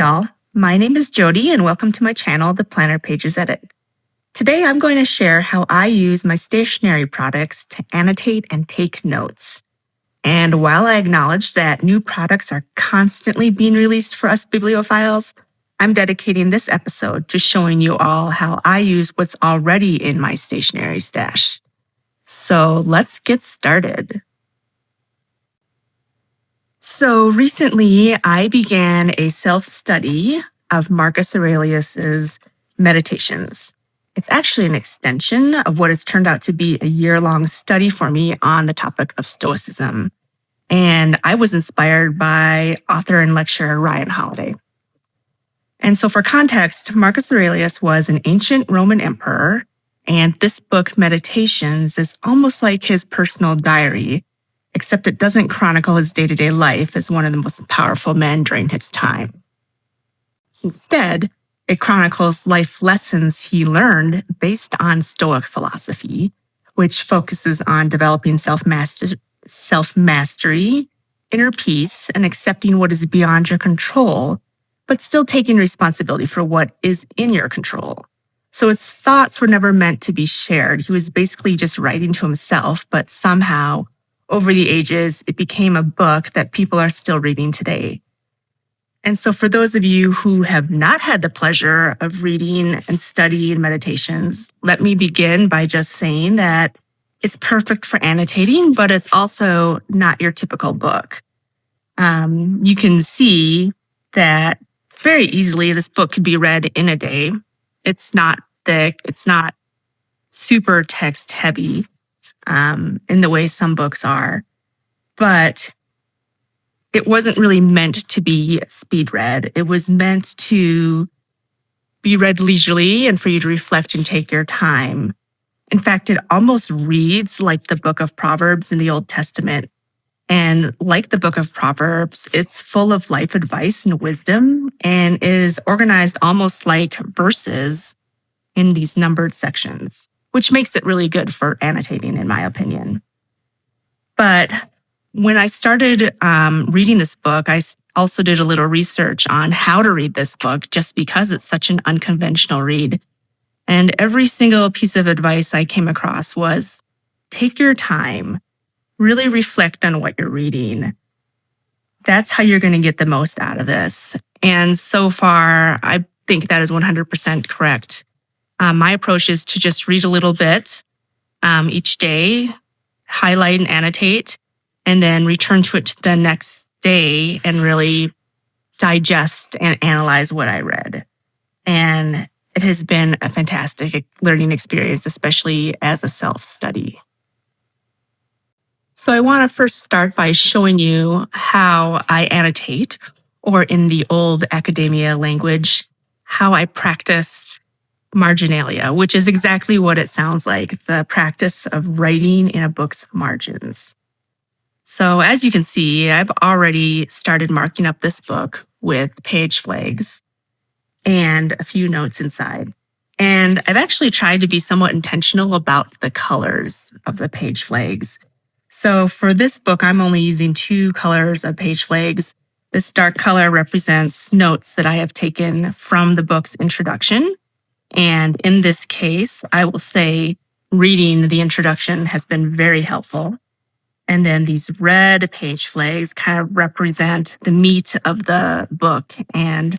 y'all. My name is Jody and welcome to my channel, The Planner Pages Edit. Today I'm going to share how I use my stationery products to annotate and take notes. And while I acknowledge that new products are constantly being released for us bibliophiles, I'm dedicating this episode to showing you all how I use what's already in my stationery stash. So let's get started. So recently, I began a self-study of Marcus Aurelius's Meditations. It's actually an extension of what has turned out to be a year-long study for me on the topic of Stoicism. And I was inspired by author and lecturer Ryan Holiday. And so for context, Marcus Aurelius was an ancient Roman emperor, and this book, Meditations, is almost like his personal diary, except it doesn't chronicle his day-to-day life as one of the most powerful men during his time. Instead, it chronicles life lessons he learned based on Stoic philosophy, which focuses on developing self-mastery, inner peace, and accepting what is beyond your control, but still taking responsibility for what is in your control. So its thoughts were never meant to be shared. He was basically just writing to himself, but somehow, over the ages, it became a book that people are still reading today. And so for those of you who have not had the pleasure of reading and studying Meditations, let me begin by just saying that it's perfect for annotating, but it's also not your typical book. You can see that very easily this book could be read in a day. It's not thick. It's not super text heavy in the way some books are. But it wasn't really meant to be speed read. It was meant to be read leisurely and for you to reflect and take your time. In fact, it almost reads like the book of Proverbs in the Old Testament. And like the book of Proverbs, it's full of life advice and wisdom and is organized almost like verses in these numbered sections, which makes it really good for annotating, in my opinion. But when I started reading this book, I also did a little research on how to read this book just because it's such an unconventional read. And every single piece of advice I came across was take your time, really reflect on what you're reading. That's how you're going to get the most out of this. And so far, I think that is 100% correct. My approach is to just read a little bit each day, highlight and annotate, and then return to it the next day and really digest and analyze what I read. And it has been a fantastic learning experience, especially as a self-study. So I want to first start by showing you how I annotate, or in the old academia language, how I practice marginalia, which is exactly what it sounds like, the practice of writing in a book's margins. So as you can see, I've already started marking up this book with page flags and a few notes inside. And I've actually tried to be somewhat intentional about the colors of the page flags. So for this book, I'm only using 2 colors of page flags. This dark color represents notes that I have taken from the book's introduction. And in this case, I will say reading the introduction has been very helpful. And then these red page flags kind of represent the meat of the book and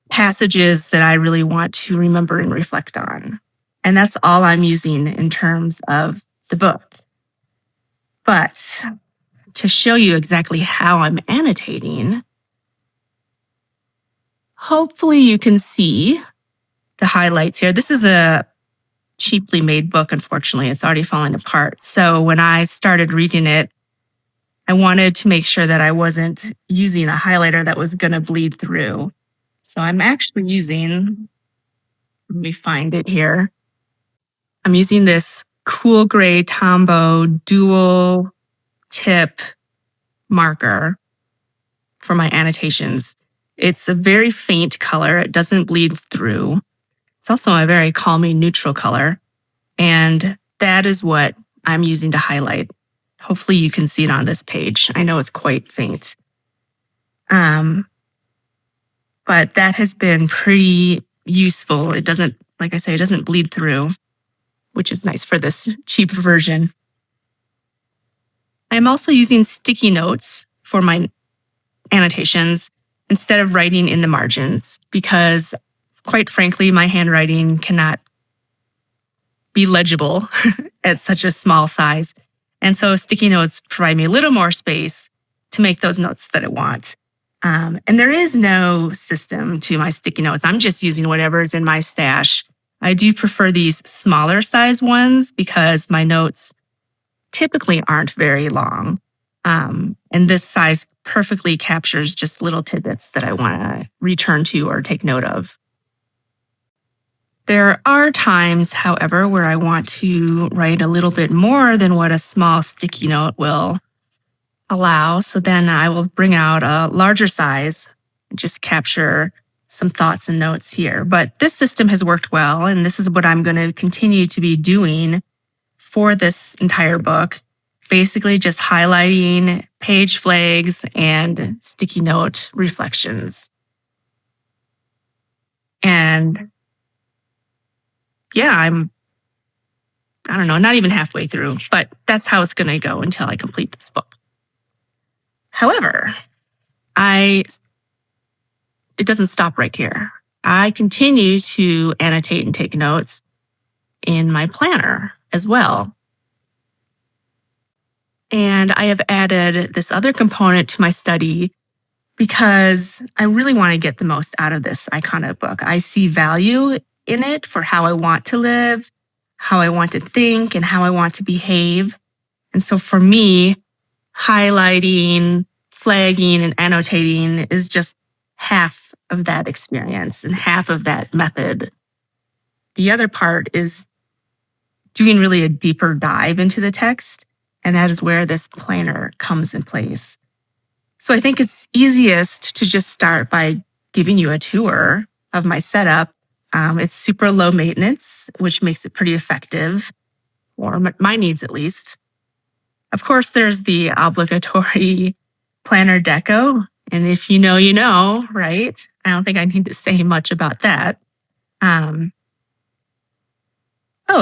passages that I really want to remember and reflect on. And that's all I'm using in terms of the book. But to show you exactly how I'm annotating, hopefully you can see the highlights here. This is a cheaply made book, unfortunately. It's already falling apart. So when I started reading it, I wanted to make sure that I wasn't using a highlighter that was going to bleed through. So I'm actually using, let me find it here. I'm using this Cool Gray Tombow dual tip marker for my annotations. It's a very faint color. It doesn't bleed through. It's also a very calming neutral color. And that is what I'm using to highlight. Hopefully you can see it on this page. I know it's quite faint. but that has been pretty useful. It doesn't, like I say, it doesn't bleed through, which is nice for this cheap version. I'm also using sticky notes for my annotations instead of writing in the margins because, quite frankly, my handwriting cannot be legible at such a small size. And so sticky notes provide me a little more space to make those notes that I want. And there is no system to my sticky notes. I'm just using whatever's in my stash. I do prefer these smaller size ones because my notes typically aren't very long. And this size perfectly captures just little tidbits that I want to return to or take note of. There are times, however, where I want to write a little bit more than what a small sticky note will allow. So then I will bring out a larger size and just capture some thoughts and notes here. But this system has worked well, and this is what I'm going to continue to be doing for this entire book. Basically just highlighting page flags and sticky note reflections. And yeah, I don't know, not even halfway through, but that's how it's going to go until I complete this book. However, it doesn't stop right here. I continue to annotate and take notes in my planner as well. And I have added this other component to my study because I really want to get the most out of this iconic book. I see value in it for how I want to live, how I want to think, and how I want to behave. And so for me, highlighting, flagging, and annotating is just half of that experience and half of that method. The other part is doing really a deeper dive into the text, and that is where this planner comes in place. So I think it's easiest to just start by giving you a tour of my setup. It's super low maintenance, which makes it pretty effective, or my needs at least. Of course, there's the obligatory planner deco. And if you know, you know, right? I don't think I need to say much about that.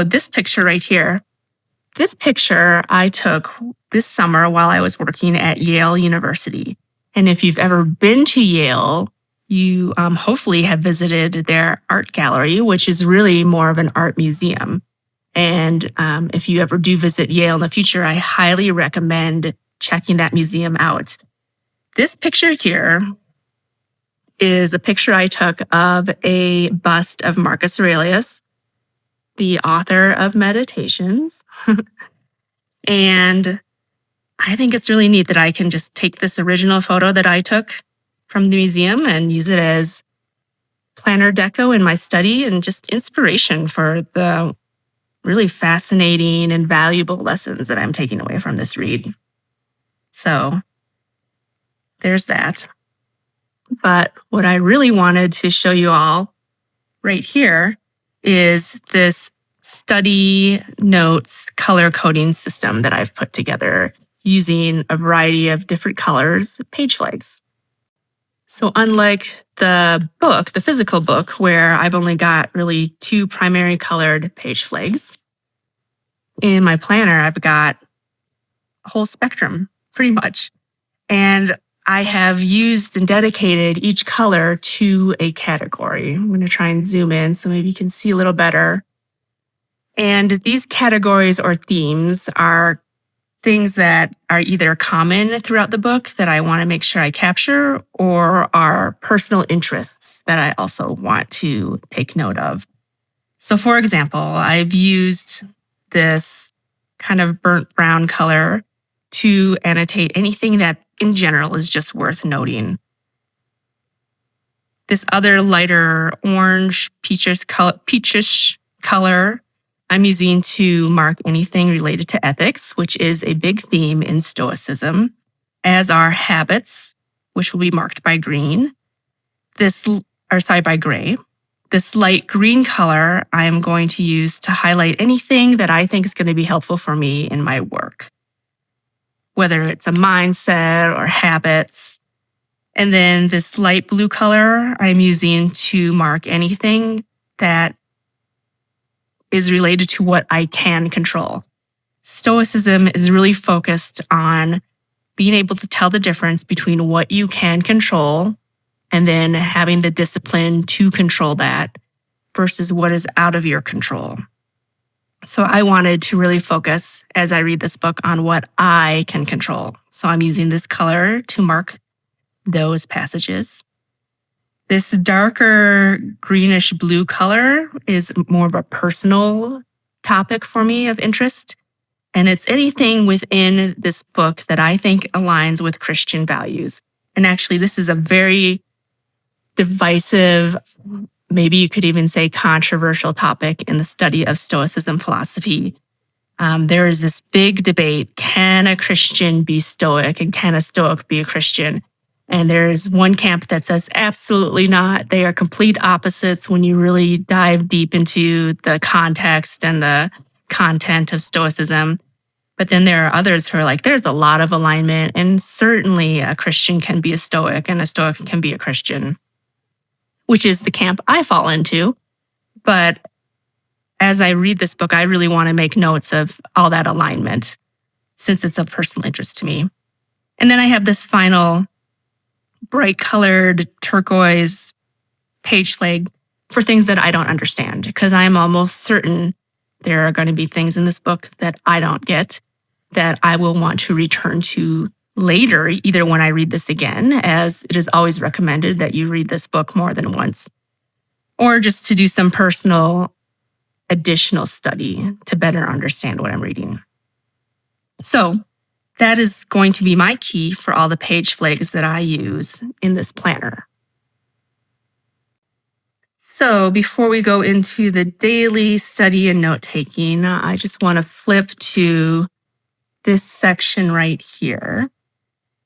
This picture right here. This picture I took this summer while I was working at Yale University. And if you've ever been to Yale, you hopefully have visited their art gallery, which is really more of an art museum. And if you ever do visit Yale in the future, I highly recommend checking that museum out. This picture here is a picture I took of a bust of Marcus Aurelius, the author of Meditations. And I think it's really neat that I can just take this original photo that I took from the museum and use it as planner deco in my study and just inspiration for the really fascinating and valuable lessons that I'm taking away from this read. So there's that. But what I really wanted to show you all right here is this study notes color coding system that I've put together using a variety of different colors, page flags. So unlike the book, the physical book, where I've only got really 2 primary colored page flags, in my planner, I've got a whole spectrum, pretty much. And I have used and dedicated each color to a category. I'm going to try and zoom in so maybe you can see a little better. And these categories or themes are things that are either common throughout the book that I want to make sure I capture, or are personal interests that I also want to take note of. So for example, I've used this kind of burnt brown color to annotate anything that in general is just worth noting. This other lighter orange peachish color I'm using to mark anything related to ethics, which is a big theme in Stoicism, as are habits, which will be marked by green. By gray. This light green color I'm going to use to highlight anything that I think is going to be helpful for me in my work, whether it's a mindset or habits. And then this light blue color I'm using to mark anything that is related to what I can control. Stoicism is really focused on being able to tell the difference between what you can control and then having the discipline to control that versus what is out of your control. So I wanted to really focus as I read this book on what I can control. So I'm using this color to mark those passages. This darker greenish blue color is more of a personal topic for me of interest. And it's anything within this book that I think aligns with Christian values. And actually, this is a very divisive, maybe you could even say controversial topic in the study of Stoicism philosophy. There is this big debate, can a Christian be Stoic and can a Stoic be a Christian? And there's one camp that says absolutely not. They are complete opposites when you really dive deep into the context and the content of Stoicism. But then there are others who are like, there's a lot of alignment, and certainly a Christian can be a Stoic and a Stoic can be a Christian, which is the camp I fall into. But as I read this book, I really want to make notes of all that alignment since it's of personal interest to me. And then I have this final bright colored turquoise page flag for things that I don't understand, because I'm almost certain there are going to be things in this book that I don't get that I will want to return to later, either when I read this again, as it is always recommended that you read this book more than once, or just to do some personal additional study to better understand what I'm reading. So that is going to be my key for all the page flags that I use in this planner. So before we go into the daily study and note-taking, I just want to flip to this section right here.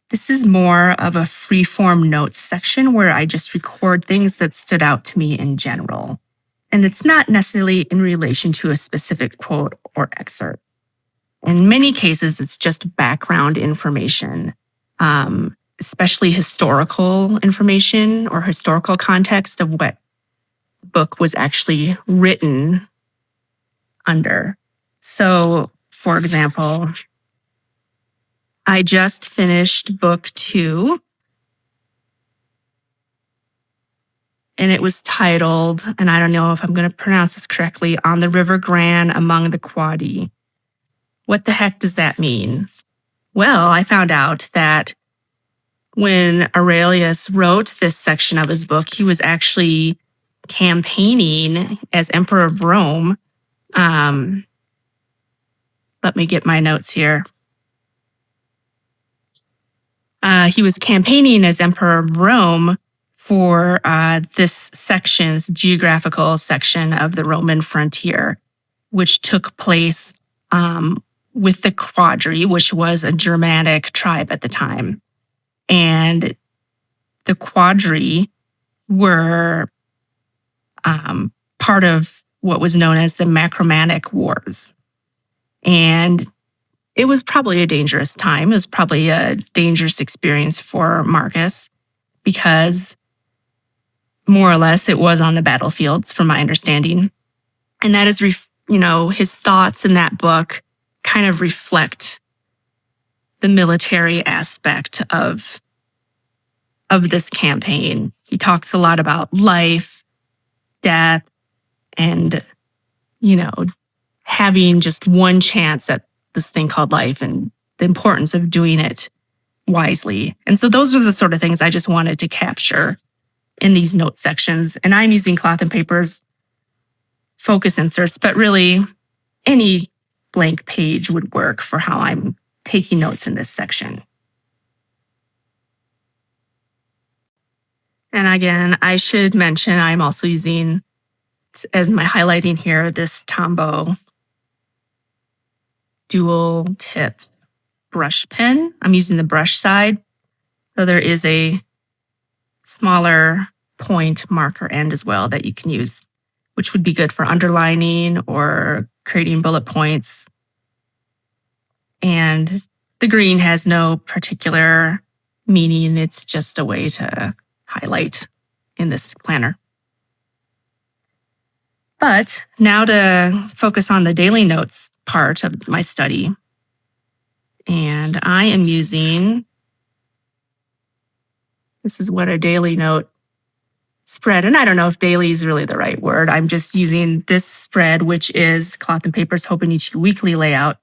This is more of a free-form notes section where I just record things that stood out to me in general. And it's not necessarily in relation to a specific quote or excerpt. In many cases, it's just background information, especially historical information or historical context of what the book was actually written under. So, for example, I just finished book 2, and it was titled, and I don't know if I'm going to pronounce this correctly, On the River Gran Among the Quadi. What the heck does that mean? Well, I found out that when Aurelius wrote this section of his book, he was actually campaigning as Emperor of Rome. Let me get my notes here. He was campaigning as Emperor of Rome for this section, this geographical section of the Roman frontier, which took place with the Quadri, which was a Germanic tribe at the time. And the Quadri were part of what was known as the Macromantic Wars. And it was probably a dangerous time. It was probably a dangerous experience for Marcus because more or less it was on the battlefields, from my understanding. And that is, his thoughts in that book kind of reflect the military aspect of this campaign. He talks a lot about life, death, and, having just one chance at this thing called life and the importance of doing it wisely. And so those are the sort of things I just wanted to capture in these note sections. And I'm using cloth and paper's focus inserts, but really any blank page would work for how I'm taking notes in this section. And again, I should mention I'm also using, as my highlighting here, this Tombow dual tip brush pen. I'm using the brush side, so there is a smaller point marker end as well that you can use, which would be good for underlining or creating bullet points. And the green has no particular meaning it's just a way to highlight in this planner. But now to focus on the daily notes part of my study. And I am using, this is what a daily note spread, and I don't know if daily is really the right word. I'm just using this spread, which is Cloth and Paper's Hobonichi weekly layout.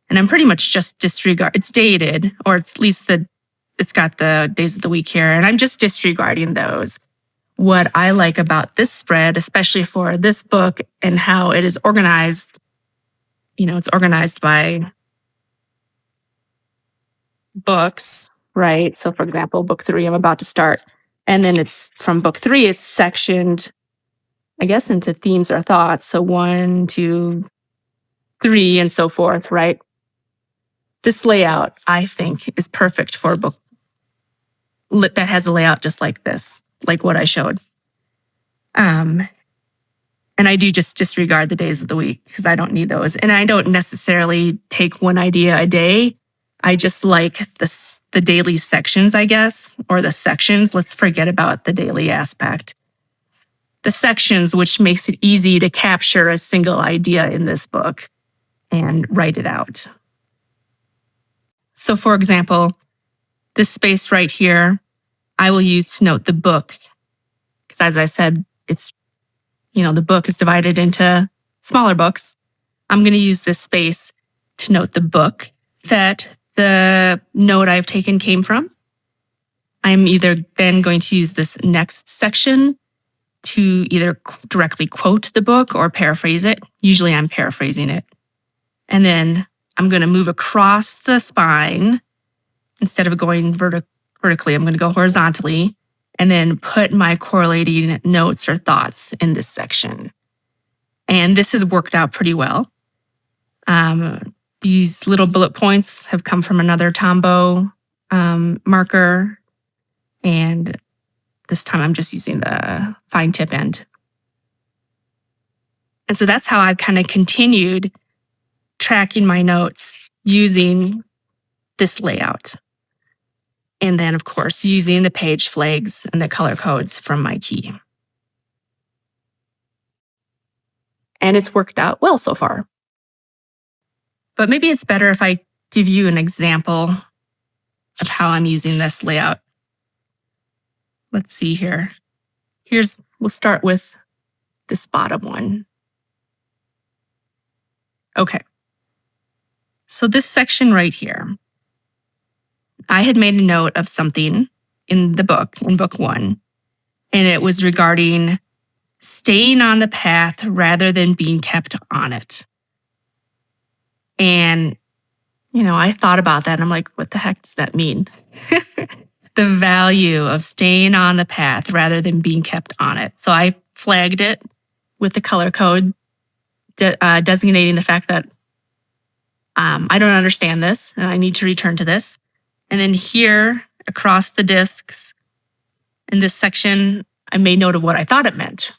And I'm pretty much just it's dated, or it's at least it's got the days of the week here, and I'm just disregarding those. What I like about this spread, especially for this book and how it is organized, it's organized by books, right? So for example, book 3, I'm about to start. And then it's from book 3, it's sectioned, I guess, into themes or thoughts. So 1, 2, 3, and so forth, right? This layout, I think, is perfect for a book that has a layout just like this, like what I showed. And I do just disregard the days of the week because I don't need those. And I don't necessarily take one idea a day. I just like the daily sections, I guess, or the sections. Let's forget about the daily aspect. The sections, which makes it easy to capture a single idea in this book and write it out. So for example, this space right here, I will use to note the book. Because as I said, it's, the book is divided into smaller books. I'm going to use this space to note the book that the note I've taken came from. I'm either then going to use this next section to either directly quote the book or paraphrase it. Usually I'm paraphrasing it. And then I'm going to move across the spine. Instead of going vertically, I'm going to go horizontally and then put my correlating notes or thoughts in this section. And this has worked out pretty well. These little bullet points have come from another Tombow marker. And this time I'm just using the fine tip end. And so that's how I've kind of continued tracking my notes using this layout. And then, of course, using the page flags and the color codes from my key. And it's worked out well so far. But maybe it's better if I give you an example of how I'm using this layout. Let's see here. We'll start with this bottom one. Okay. So this section right here, I had made a note of something in book 1, and it was regarding staying on the path rather than being kept on it. And, I thought about that and I'm like, what the heck does that mean? The value of staying on the path rather than being kept on it. So I flagged it with the color code, designating the fact that I don't understand this and I need to return to this. And then here across the discs in this section, I made note of what I thought it meant.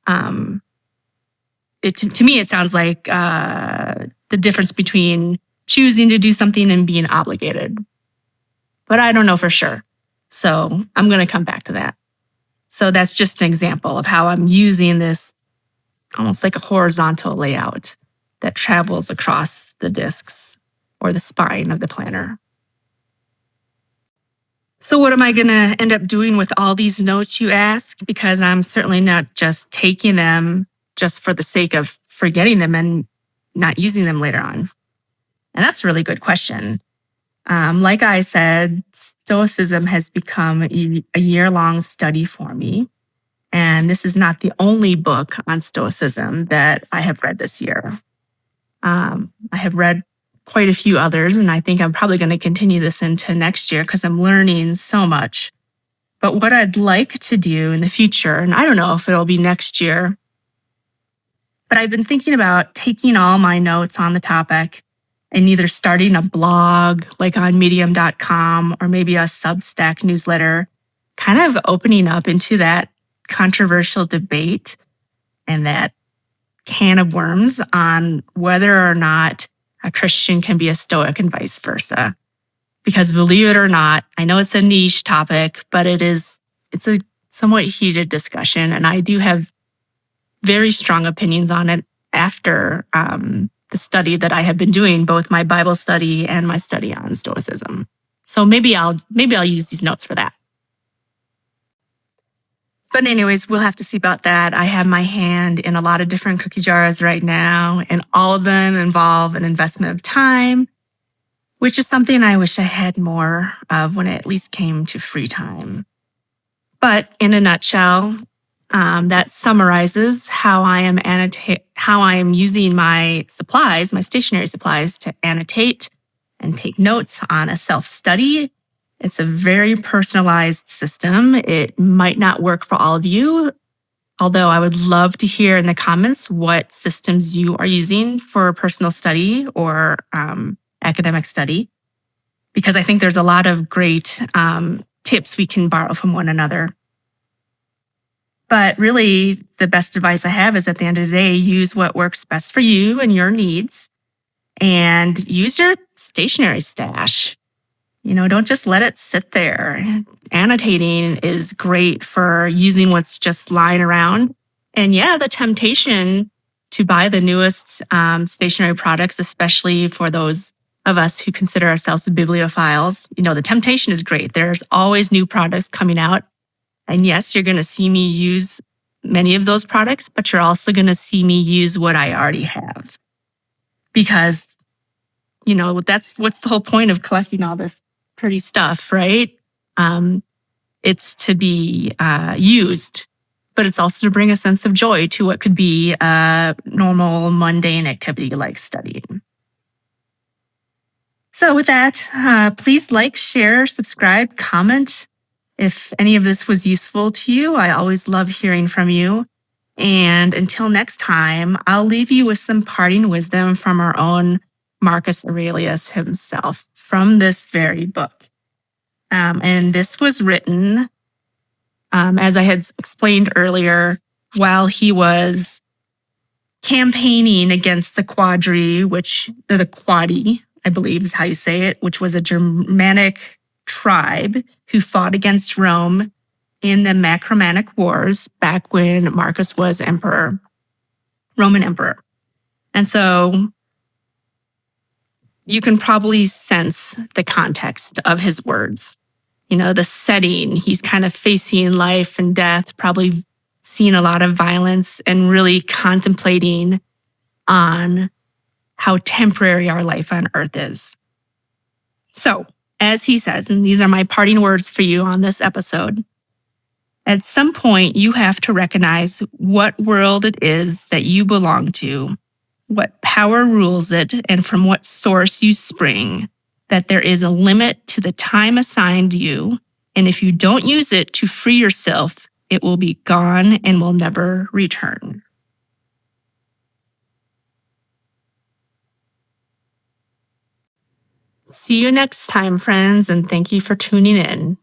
To me, it sounds like the difference between choosing to do something and being obligated. But I don't know for sure. So I'm going to come back to that. So that's just an example of how I'm using this almost like a horizontal layout that travels across the discs or the spine of the planner. So what am I going to end up doing with all these notes, you ask? Because I'm certainly not just taking them just for the sake of forgetting them and not using them later on. And that's a really good question. Like I said, Stoicism has become a year-long study for me. And this is not the only book on Stoicism that I have read this year. I have read quite a few others, and I think I'm probably going to continue this into next year because I'm learning so much. But what I'd like to do in the future, and I don't know if it'll be next year, but I've been thinking about taking all my notes on the topic and either starting a blog like on medium.com or maybe a Substack newsletter, kind of opening up into that controversial debate and that can of worms on whether or not a Christian can be a Stoic and vice versa. Because believe it or not, I know it's a niche topic, but it's a somewhat heated discussion. And I do have very strong opinions on it after the study that I have been doing, both my Bible study and my study on Stoicism. So maybe I'll use these notes for that. But anyways, we'll have to see about that. I have my hand in a lot of different cookie jars right now, and all of them involve an investment of time, which is something I wish I had more of when it at least came to free time. But in a nutshell, that summarizes how I am using my supplies, my stationery supplies, to annotate and take notes on a self-study. It's a very personalized system. It might not work for all of you, although I would love to hear in the comments what systems you are using for personal study or academic study, because I think there's a lot of great tips we can borrow from one another. But really, the best advice I have is at the end of the day, use what works best for you and your needs, and use your stationery stash. Don't just let it sit there. Annotating is great for using what's just lying around. And yeah, the temptation to buy the newest stationery products, especially for those of us who consider ourselves bibliophiles, the temptation is great. There's always new products coming out. And yes, you're going to see me use many of those products, but you're also going to see me use what I already have. Because, that's what's the whole point of collecting all this pretty stuff, right? It's to be used, but it's also to bring a sense of joy to what could be a normal, mundane activity like studying. So with that, please like, share, subscribe, comment. If any of this was useful to you, I always love hearing from you. And until next time, I'll leave you with some parting wisdom from our own Marcus Aurelius himself from this very book. And this was written, as I had explained earlier, while he was campaigning against the Quadi, I believe is how you say it, which was a Germanic tribe who fought against Rome in the Macromanic Wars back when Marcus was Roman emperor. And so you can probably sense the context of his words. The setting, he's kind of facing life and death, probably seeing a lot of violence and really contemplating on how temporary our life on earth is. So, as he says, and these are my parting words for you on this episode, at some point you have to recognize what world it is that you belong to, what power rules it, and from what source you spring, that there is a limit to the time assigned you, and if you don't use it to free yourself, it will be gone and will never return. See you next time, friends, and thank you for tuning in.